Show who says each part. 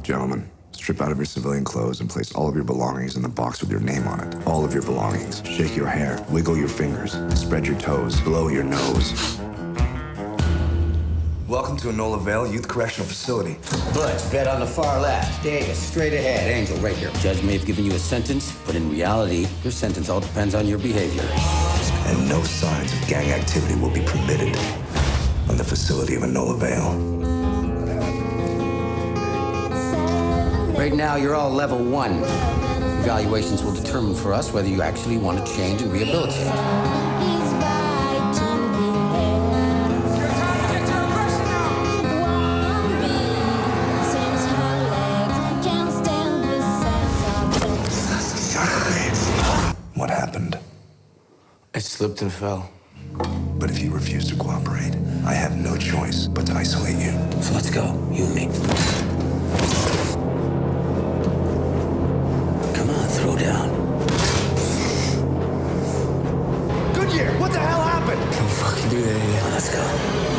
Speaker 1: Gentlemen, strip out of your civilian clothes and place all of your belongings in the box with your name on it. All of your belongings. Shake your hair, wiggle your fingers, spread your toes, blow your nose. Welcome to Enola Vale Youth Correctional Facility.
Speaker 2: Butch, bed on the far left. Davis, straight ahead. Angel, right here. Judge may have given you a sentence, but in reality, your sentence all depends on your behavior.
Speaker 1: And no signs of gang activity will be permitted on the facility of Enola Vale.
Speaker 2: Right now, you're all level 1. Evaluations will determine for us whether you actually want to change and rehabilitate.
Speaker 1: What happened?
Speaker 3: I slipped and fell.
Speaker 1: But if you refuse to cooperate, I have no choice but to isolate you.
Speaker 2: So let's go, you and me. Come on, throw down.
Speaker 1: Goodyear, what the hell happened?
Speaker 3: Don't fucking do that again.
Speaker 2: Let's go.